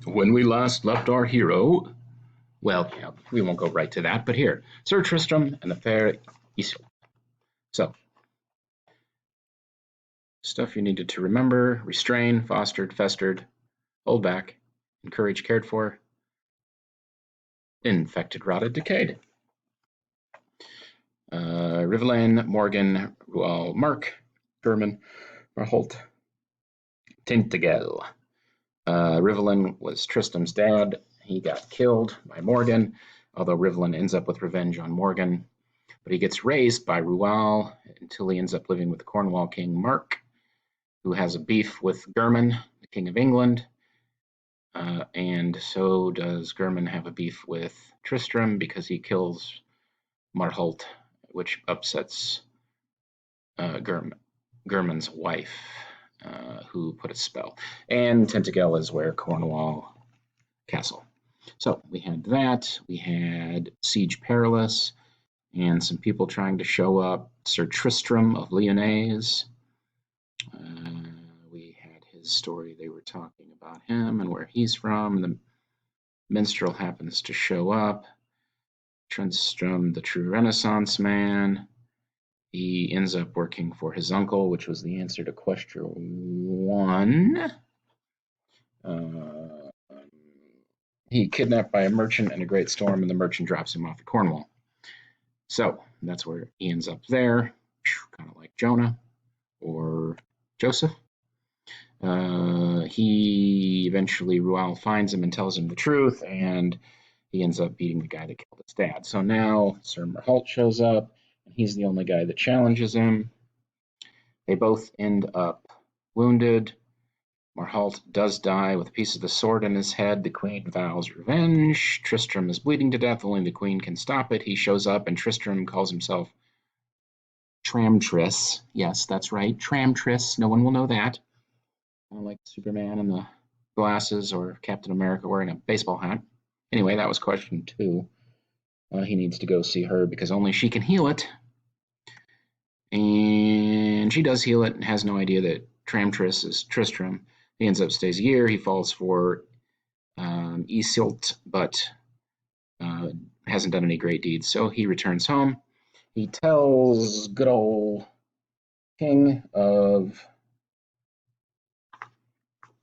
When we last left our hero, well, yeah, we won't go right to that, but here, Sir Tristram and the fair Iseult. So, stuff you needed to remember: restrain, fostered, festered, hold back, encourage, cared for, infected, rotted, decayed. Rivelaine, Morgan, Rual, Mark, German, Marholt, Tintagel. Rivelaine was Tristram's dad. He got killed by Morgan, although Rivelaine ends up with revenge on Morgan. But he gets raised by Rual until he ends up living with the Cornwall king Mark, who has a beef with German, the king of England. And so does German have a beef with Tristram because he kills Marholt, which upsets German's wife, who put a spell. And Tintagel is where Cornwall Castle. So we had that. We had Siege Perilous and some people trying to show up. Sir Tristram of Lyonnaise. We had his story. They were talking about him and where he's from. The minstrel happens to show up. Tristram, the true Renaissance man. He ends up working for his uncle, which was the answer to question 1. He kidnapped by a merchant in a great storm, and the merchant drops him off at Cornwall. So that's where he ends up there, kind of like Jonah or Joseph. He eventually, Rual finds him and tells him the truth, and he ends up beating the guy that killed his dad. So now Sir Marholt shows up, and he's the only guy that challenges him. They both end up wounded. Marholt does die with a piece of the sword in his head. The queen vows revenge. Tristram is bleeding to death. Only the queen can stop it. He shows up, and Tristram calls himself Tramtris. Yes, that's right, Tramtris. No one will know that. Like Superman and the glasses or Captain America wearing a baseball hat. Anyway, that was question 2. He needs to go see her because only she can heal it. And she does heal it and has no idea that Tramtris is Tristram. He ends up stays a year. He falls for Iseult, but hasn't done any great deeds. So he returns home. He tells good old king of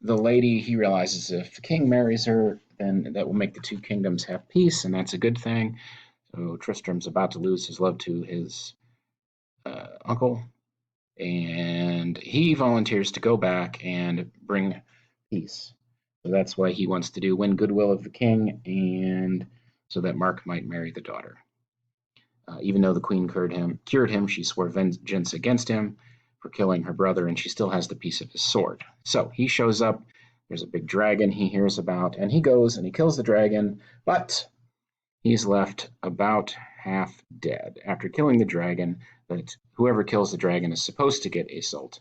the lady. He realizes if the king marries her, then that will make the two kingdoms have peace, and that's a good thing. So Tristram's about to lose his love to his uncle, and he volunteers to go back and bring peace. So that's why he wants to win goodwill of the king, and so that Mark might marry the daughter. Even though the queen cured him, she swore vengeance against him for killing her brother, and she still has the piece of his sword. So he shows up. There's a big dragon he hears about, and he goes and he kills the dragon, but he's left about half dead. After killing the dragon, but whoever kills the dragon is supposed to get Iseult,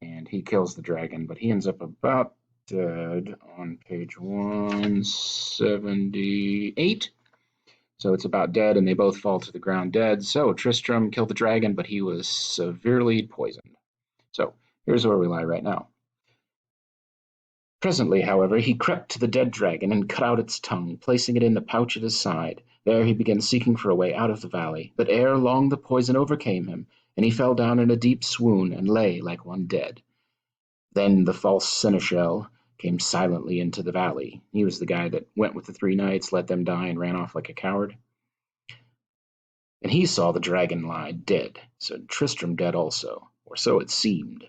and he kills the dragon, but he ends up about dead on page 178. So it's about dead, and they both fall to the ground dead. So Tristram killed the dragon, but he was severely poisoned. So here's where we lie right now. Presently, however, he crept to the dead dragon and cut out its tongue, placing it in the pouch at his side. There he began seeking for a way out of the valley, but ere long the poison overcame him, and he fell down in a deep swoon and lay like one dead. Then the false seneschal came silently into the valley. He was the guy that went with the 3 knights, let them die, and ran off like a coward. And he saw the dragon lie dead, so Tristram dead also, or so it seemed.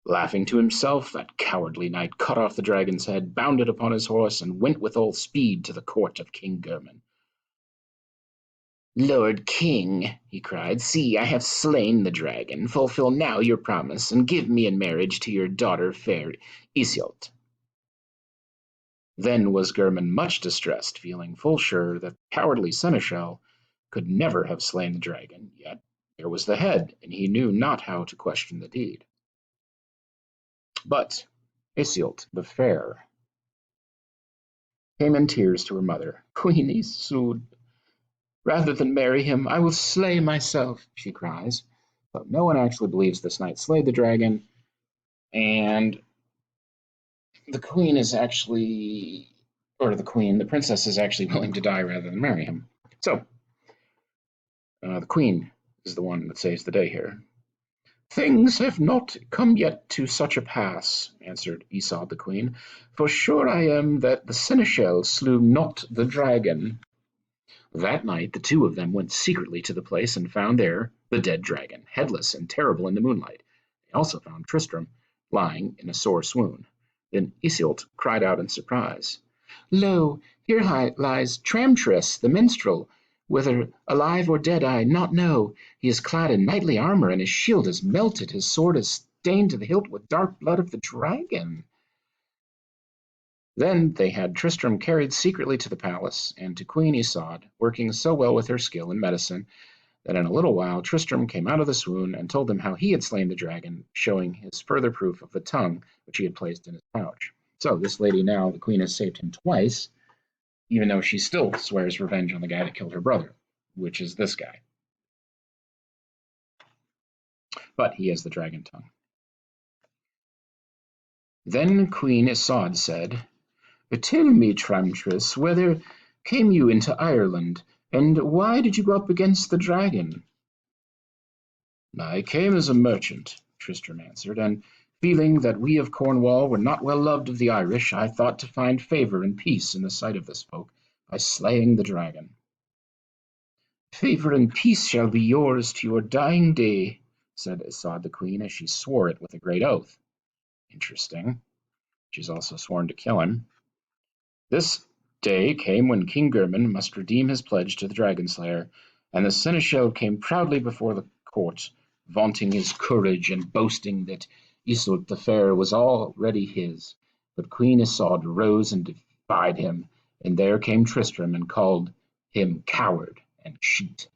Laughing to himself, that cowardly knight cut off the dragon's head, bounded upon his horse, and went with all speed to the court of King German. "Lord King," he cried, "see, I have slain the dragon. Fulfill now your promise, and give me in marriage to your daughter fair Iseult." Then was German much distressed, feeling full sure that the cowardly seneschal could never have slain the dragon, yet there was the head, and he knew not how to question the deed. But Iseult the fair came in tears to her mother. "Queen Iseult, rather than marry him, I will slay myself," she cries. But no one actually believes this knight slayed the dragon, and the queen is actually or the queen, the princess is actually willing to die rather than marry him. So, the queen is the one that saves the day here. Things have not come yet to such a pass, answered Esau the queen, for sure I am that the seneschal slew not the dragon. That night the two of them went secretly to the place and found there the dead dragon, headless and terrible in the moonlight. They also found Tristram lying in a sore swoon. Then Iseult cried out in surprise, "Lo, here lies Tramtris the minstrel, whether alive or dead I not know. He is clad in knightly armour, and his shield is melted, his sword is stained to the hilt with dark blood of the dragon." Then they had Tristram carried secretly to the palace, and to Queen Isoud, working so well with her skill in medicine that in a little while Tristram came out of the swoon and told them how he had slain the dragon, showing his further proof of the tongue which he had placed in his pouch. So this lady now, the queen, has saved him twice, even though she still swears revenge on the guy that killed her brother, which is this guy. But he has the dragon tongue. Then Queen Isoud said, "Tell me, Tramtris, whether came you into Ireland, and why did you go up against the dragon?" "I came as a merchant," Tristram answered, "and feeling that we of Cornwall were not well loved of the Irish, I thought to find favour and peace in the sight of this folk by slaying the dragon." "Favour and peace shall be yours to your dying day," said Isoud the queen, as she swore it with a great oath. Interesting. She's also sworn to kill him. This day came when King German must redeem his pledge to the dragon slayer, and the seneschal came proudly before the court, vaunting his courage and boasting that Iseult the Fair was already his. But Queen Isoud rose and defied him, and there came Tristram and called him coward and cheat.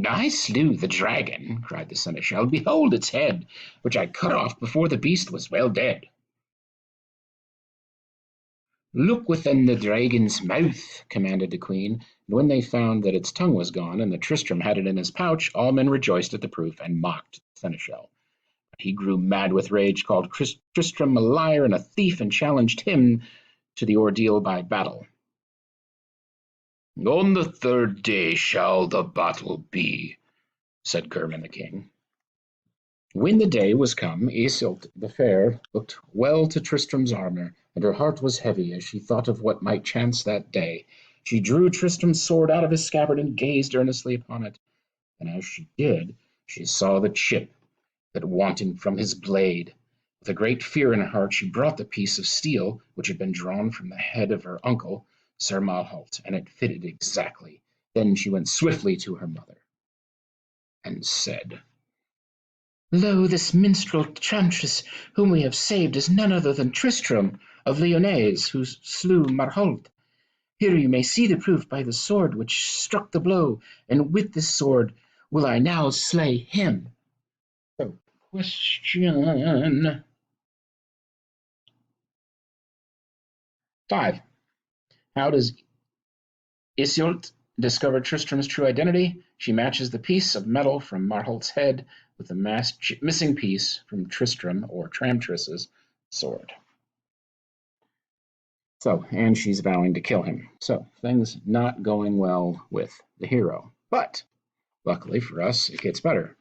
"I slew the dragon," cried the seneschal. "Behold its head, which I cut off before the beast was well dead." "Look within the dragon's mouth," commanded the queen, and when they found that its tongue was gone, and that Tristram had it in his pouch, all men rejoiced at the proof, and mocked the seneschal. But he grew mad with rage, called Tristram a liar and a thief, and challenged him to the ordeal by battle. "On the third day shall the battle be," said German the king. When the day was come, Iseult the Fair looked well to Tristram's armour, and her heart was heavy as she thought of what might chance that day. She drew Tristram's sword out of his scabbard and gazed earnestly upon it. And as she did, she saw the chip that wanted from his blade. With a great fear in her heart, she brought the piece of steel which had been drawn from the head of her uncle, Sir Malholt, and it fitted exactly. Then she went swiftly to her mother and said, "Lo, this minstrel Tramtris whom we have saved is none other than Tristram of Lyonesse, who slew Marhault. Here you may see the proof by the sword which struck the blow, and with this sword will I now slay him." So, question 5. How does Iseult discover Tristram's true identity? She matches the piece of metal from Marhalt's head with the missing piece from Tristram or Tramtris's sword. So, and she's vowing to kill him. So, things not going well with the hero. But, luckily for us, it gets better.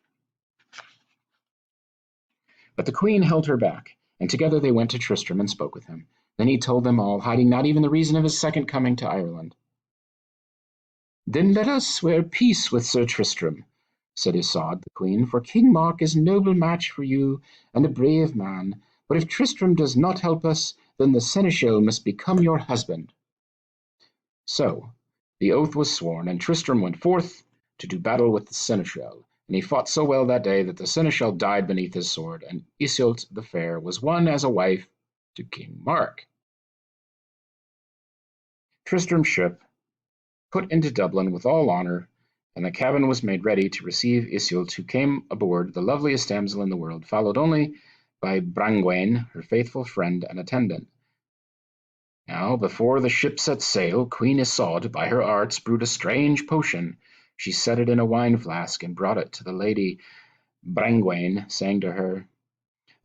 But the queen held her back, and together they went to Tristram and spoke with him. Then he told them all, hiding not even the reason of his second coming to Ireland. "Then let us swear peace with Sir Tristram," said Isoud the queen, "for King Mark is a noble match for you and a brave man. But if Tristram does not help us, then the seneschal must become your husband." So the oath was sworn, and Tristram went forth to do battle with the seneschal. And he fought so well that day that the seneschal died beneath his sword, and Iseult the Fair was won as a wife to King Mark. Tristram's ship put into Dublin with all honour, and the cabin was made ready to receive Iseult, who came aboard, the loveliest damsel in the world, followed only by Brangwaine, her faithful friend and attendant. Now, before the ship set sail, Queen Isoud, by her arts, brewed a strange potion. She set it in a wine flask and brought it to the lady Brangwaine, saying to her,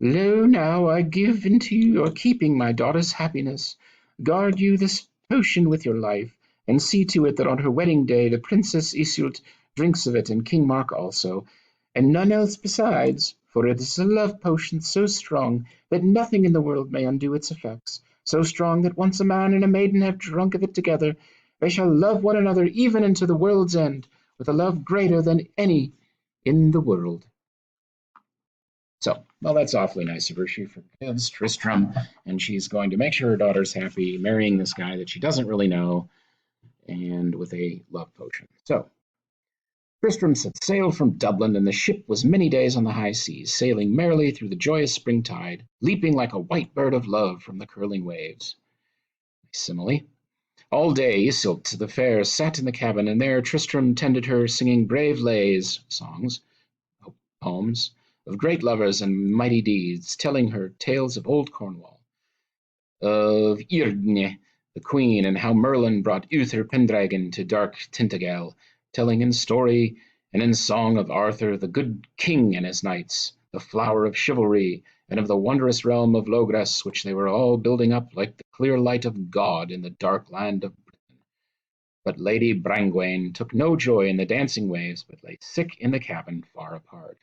Lo, now I give into your keeping my daughter's happiness. Guard you this potion with your life, and see to it that on her wedding day the Princess Iseult drinks of it, and King Mark also, and none else besides, for it is a love potion so strong that nothing in the world may undo its effects, so strong that once a man and a maiden have drunk of it together, they shall love one another even unto the world's end, with a love greater than any in the world. So, well, that's awfully nice of her. She forgives Tristram, and she's going to make sure her daughter's happy, marrying this guy that she doesn't really know, and with a love potion. So, Tristram set sail from Dublin, and the ship was many days on the high seas, sailing merrily through the joyous spring tide, leaping like a white bird of love from the curling waves. Simile. All day Iseult the fair sat in the cabin, and there Tristram tended her, singing brave lays, songs, poems, of great lovers and mighty deeds, telling her tales of old Cornwall, of Ierne, the queen, and how Merlin brought Uther Pendragon to dark Tintagel, telling in story and in song of Arthur, the good king and his knights, the flower of chivalry, and of the wondrous realm of Logres, which they were all building up like the clear light of God in the dark land of Britain. But Lady Brangwaine took no joy in the dancing waves, but lay sick in the cabin far apart.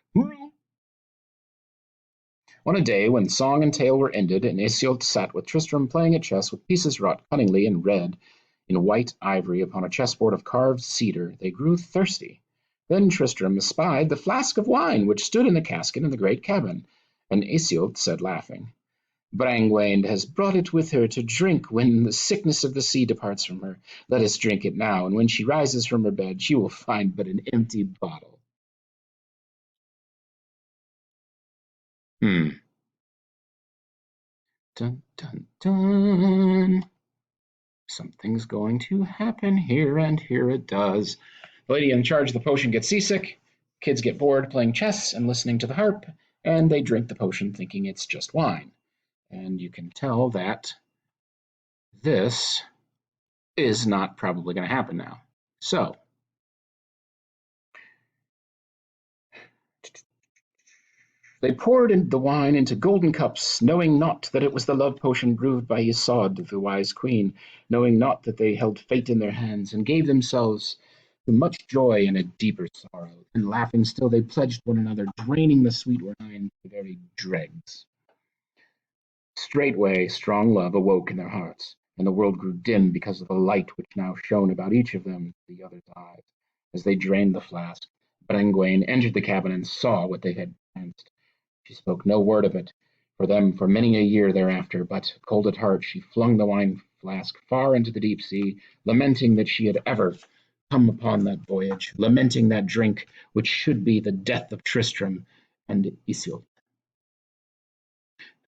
On a day when song and tale were ended, and Iseult sat with Tristram playing at chess with pieces wrought cunningly in red in white ivory upon a chessboard of carved cedar, they grew thirsty. Then Tristram espied the flask of wine which stood in the casket in the great cabin, and Iseult said, laughing, Brangwaine has brought it with her to drink when the sickness of the sea departs from her. Let us drink it now, and when she rises from her bed, she will find but an empty bottle. Hmm. Dun, dun, dun. Something's going to happen here, and here it does. The lady in charge of the potion gets seasick, kids get bored playing chess and listening to the harp, and they drink the potion thinking it's just wine. And you can tell that this is not probably going to happen now. So, they poured the wine into golden cups, knowing not that it was the love potion brewed by Ysaud, the wise queen, knowing not that they held fate in their hands, and gave themselves to much joy and a deeper sorrow. And laughing still, they pledged one another, draining the sweet wine to the very dregs. Straightway strong love awoke in their hearts, and the world grew dim because of the light which now shone about each of them to the other's eyes. As they drained the flask, Brengwain entered the cabin and saw what they had danced. She spoke no word of it for them for many a year thereafter, but, cold at heart, she flung the wine flask far into the deep sea, lamenting that she had ever come upon that voyage, lamenting that drink which should be the death of Tristram and Iseult.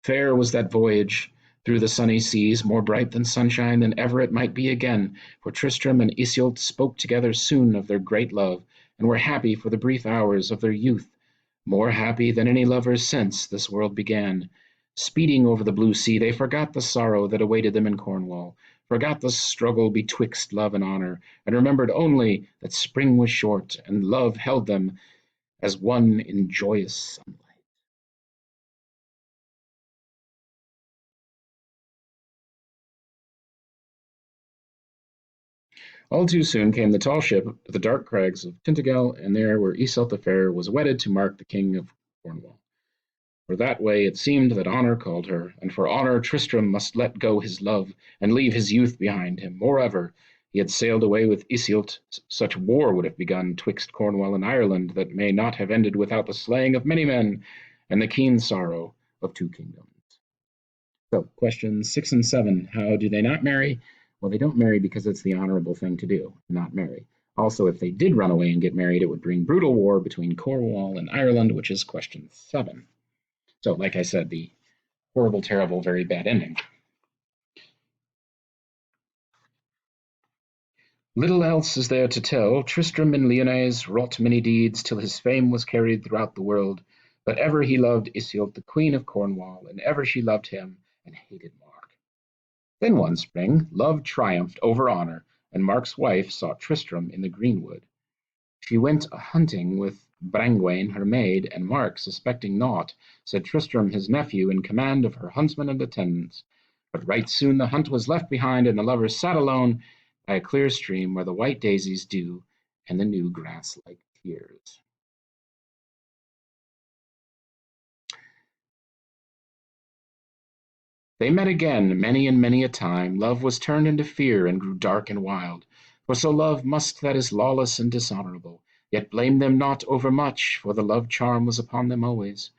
Fair was that voyage through the sunny seas, more bright than sunshine than ever it might be again, for Tristram and Iseult spoke together soon of their great love, and were happy for the brief hours of their youth, more happy than any lovers since this world began. Speeding over the blue sea, they forgot the sorrow that awaited them in Cornwall, forgot the struggle betwixt love and honour, and remembered only that spring was short, and love held them as one in joyous sunlight. All too soon came the tall ship to the dark crags of Tintagel, and there where Iseult the Fair was wedded to Mark the King of Cornwall. For that way it seemed that honour called her, and for honour Tristram must let go his love, and leave his youth behind him. Moreover, he had sailed away with Iseult, such war would have begun twixt Cornwall and Ireland that may not have ended without the slaying of many men, and the keen sorrow of two kingdoms. So, questions 6 and 7. How do they not marry? Well, they don't marry because it's the honorable thing to do, not marry. Also, if they did run away and get married, it would bring brutal war between Cornwall and Ireland, which is question 7. So, like I said, the horrible, terrible, very bad ending. Little else is there to tell. Tristram in Lyonesse wrought many deeds till his fame was carried throughout the world. But ever he loved Iseult, the queen of Cornwall, and ever she loved him and hated Mark. Then one spring love triumphed over honour, and Mark's wife sought Tristram in the greenwood. She went a hunting with Brangwaine her maid, and Mark, suspecting naught, said Tristram his nephew in command of her huntsmen and attendants. But right soon the hunt was left behind, and the lovers sat alone by a clear stream where the white daisies dew and the new grass like tears. They met again many and many a time. Love was turned into fear and grew dark and wild. For so love must that is lawless and dishonorable. Yet blame them not overmuch, for the love charm was upon them always.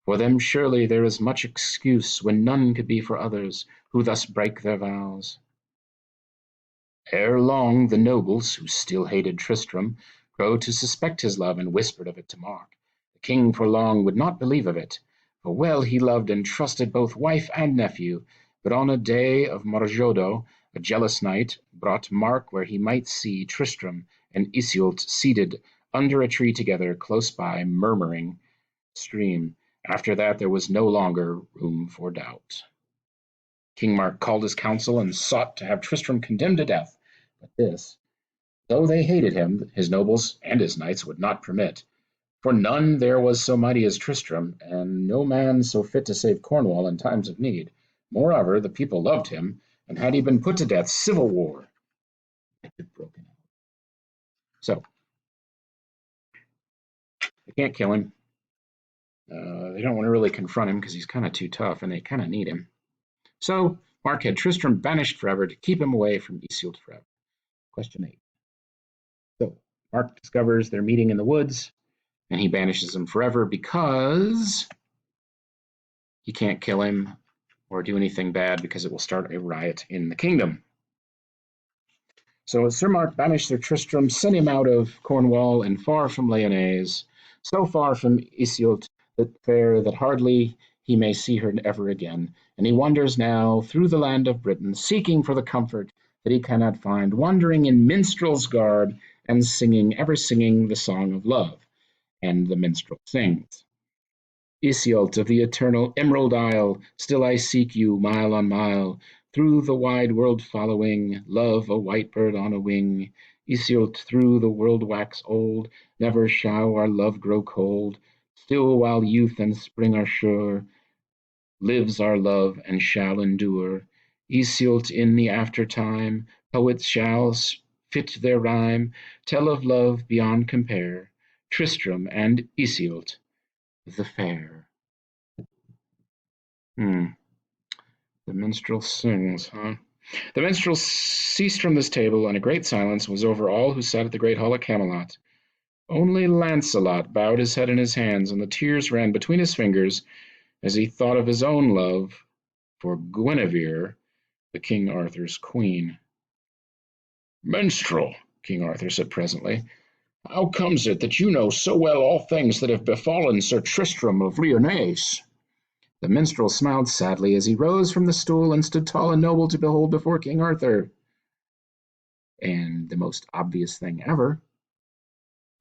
For them surely there is much excuse when none could be for others, who thus break their vows. Ere long the nobles, who still hated Tristram, grow to suspect his love, and whispered of it to Mark. The king for long would not believe of it, for well he loved and trusted both wife and nephew. But on a day of Marjodo, a jealous knight brought Mark where he might see Tristram and Iseult seated under a tree together close by murmuring stream. After that there was no longer room for doubt. King Mark called his council and sought to have Tristram condemned to death. But this, though they hated him, his nobles and his knights would not permit. For none there was so mighty as Tristram, and no man so fit to save Cornwall in times of need. Moreover, the people loved him, and had he been put to death, civil war had broken out. So, they can't kill him. They don't want to really confront him because he's kind of too tough, and they kind of need him. So, Mark had Tristram banished forever to keep him away from Iseult forever. Question 8. So, Mark discovers they're meeting in the woods, and he banishes him forever because he can't kill him or do anything bad because it will start a riot in the kingdom. So Sir Mark banished Sir Tristram, sent him out of Cornwall and far from Lyonesse, so far from Iseult the fair that hardly he may see her ever again. And he wanders now through the land of Britain, seeking for the comfort that he cannot find, wandering in minstrel's garb and singing, ever singing the song of love. And the minstrel sings. Iseult of the eternal Emerald Isle, still I seek you mile on mile, through the wide world following, love a white bird on a wing. Iseult, through the world wax old, never shall our love grow cold. Still while youth and spring are sure, lives our love and shall endure. Iseult, in the aftertime, poets shall fit their rhyme, tell of love beyond compare, Tristram and Iseult the fair. The minstrel sings, huh? The minstrel ceased from this table, and a great silence was over all who sat at the great hall at Camelot. Only Launcelot bowed his head in his hands, and the tears ran between his fingers as he thought of his own love for Guinevere, the King Arthur's queen. Minstrel, King Arthur said presently, how comes it that you know so well all things that have befallen Sir Tristram of Lyonesse? The minstrel smiled sadly as he rose from the stool and stood tall and noble to behold before King Arthur. And the most obvious thing ever.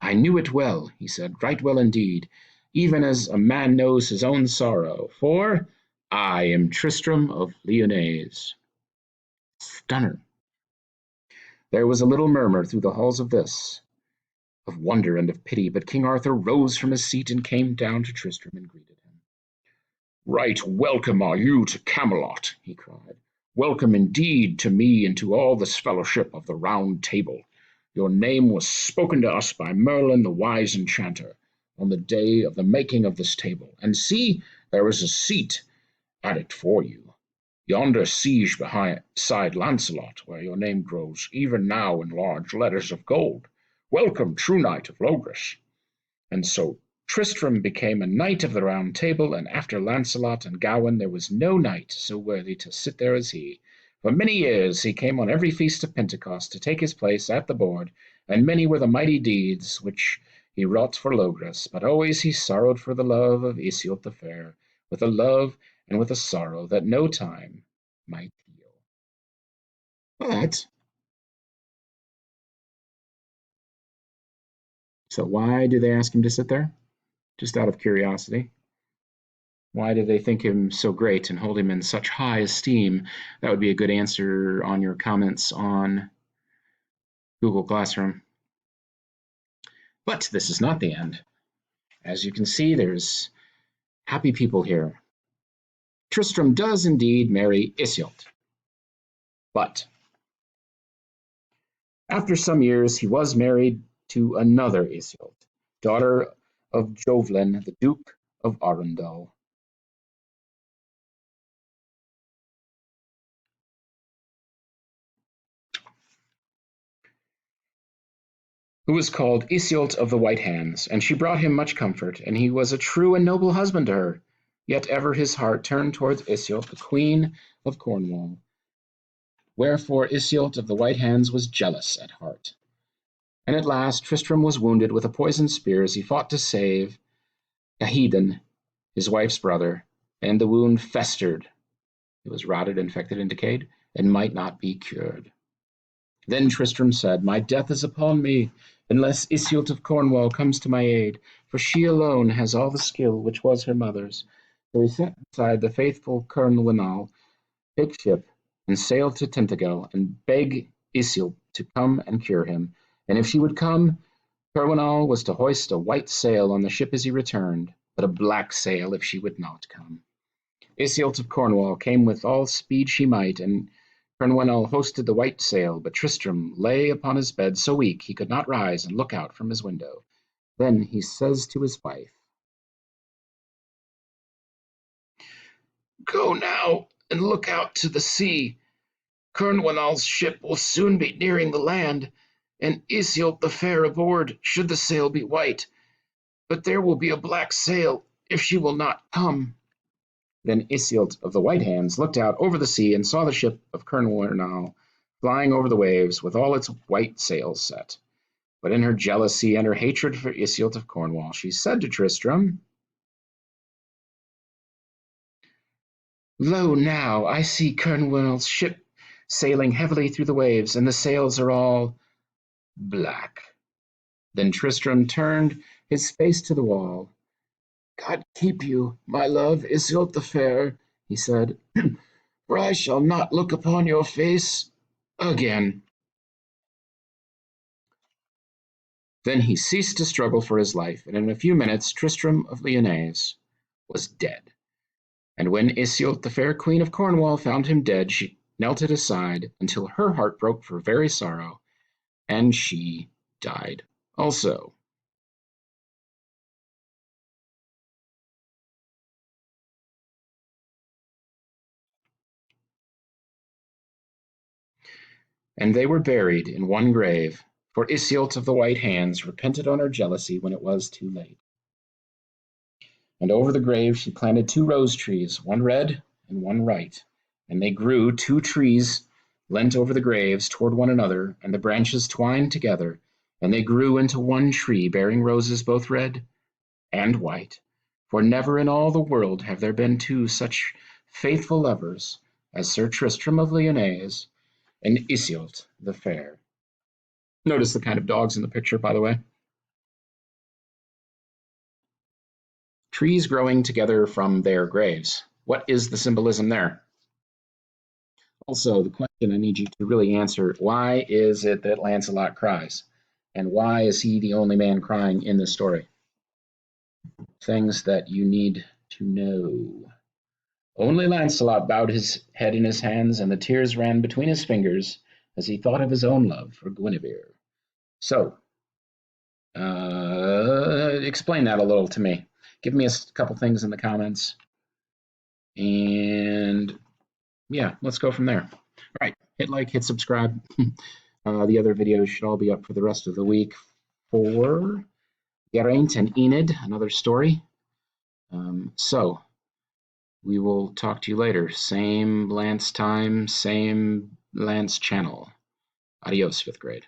I knew it well, he said, right well indeed, even as a man knows his own sorrow, for I am Tristram of Lyonesse. Stunner. There was a little murmur through the halls of this, of wonder and of pity, but King Arthur rose from his seat and came down to Tristram and greeted him. Right welcome are you to Camelot, he cried. Welcome indeed to me and to all this fellowship of the Round Table. Your name was spoken to us by Merlin the wise enchanter on the day of the making of this table. And see, there is a seat at it for you. Yonder siege beside Launcelot, where your name grows even now in large letters of gold. Welcome, true knight of Logres. And so Tristram became a knight of the Round Table, and after Launcelot and Gawain there was no knight so worthy to sit there as he. For many years he came on every feast of Pentecost to take his place at the board, and many were the mighty deeds which he wrought for Logres, but always he sorrowed for the love of Iseult the fair, with a love and with a sorrow that no time might heal. But so why do they ask him to sit there? Just out of curiosity. Why do they think him so great and hold him in such high esteem? That would be a good answer on your comments on Google Classroom. But this is not the end. as you can see, there's happy people here. Tristram does indeed marry Iseult, but after some years he was married to another Iseult, daughter of Jovlin, the Duke of Arundel, who was called Iseult of the White Hands, and she brought him much comfort, and he was a true and noble husband to her. Yet ever his heart turned towards Iseult, the Queen of Cornwall. Wherefore Iseult of the White Hands was jealous at heart. And at last Tristram was wounded with a poisoned spear as he fought to save Ahiden, his wife's brother, and the wound festered. It was rotted, infected, and decayed, and might not be cured. Then Tristram said, My death is upon me, unless Iseult of Cornwall comes to my aid, for she alone has all the skill which was her mother's. So he sent aside the faithful Cernwynal, take ship, and sail to Tintagel, and beg Iseult to come and cure him. And if she would come, Cernwynal was to hoist a white sail on the ship as he returned, but a black sail if she would not come. Iseult of Cornwall came with all speed she might, and Cernwynal hoisted the white sail, but Tristram lay upon his bed so weak he could not rise and look out from his window. Then he says to his wife, Go now and look out to the sea. Cernwynal's ship will soon be nearing the land, and Iseult the fair aboard, should the sail be white. But there will be a black sail if she will not come. Then Iseult of the White Hands looked out over the sea and saw the ship of Cernwynal flying over the waves with all its white sails set. But in her jealousy and her hatred for Iseult of Cornwall, she said to Tristram, Lo now, I see Cernwynal's ship sailing heavily through the waves, and the sails are all black. Then Tristram turned his face to the wall. God keep you, my love, Iseult the fair, he said, for I shall not look upon your face again. Then he ceased to struggle for his life, and in a few minutes Tristram of Lyonesse was dead. And when Iseult the fair Queen of Cornwall found him dead, she knelt at his side until her heart broke for very sorrow, and she died also. And they were buried in one grave, for Iseult of the White Hands repented on her jealousy when it was too late. And over the grave she planted 2 rose trees, one red and one white, and they grew 2 trees leant over the graves toward one another, and the branches twined together, and they grew into one tree bearing roses both red and white. For never in all the world have there been 2 such faithful lovers as Sir Tristram of Lyonesse and Iseult the fair. Notice the kind of dogs in the picture, by the way. Trees growing together from their graves. What is the symbolism there? Also, the question I need you to really answer, why is it that Lancelot cries? And why is he the only man crying in this story? Things that you need to know. Only Lancelot bowed his head in his hands, and the tears ran between his fingers as he thought of his own love for Guinevere. So, explain that a little to me. Give me a couple things in the comments. And yeah, let's go from there. All right, hit like, hit subscribe. The other videos should all be up for the rest of the week for Geraint and Enid, another story. So we will talk to you later. Same Lance time, same Lance channel. Adios, 5th grade.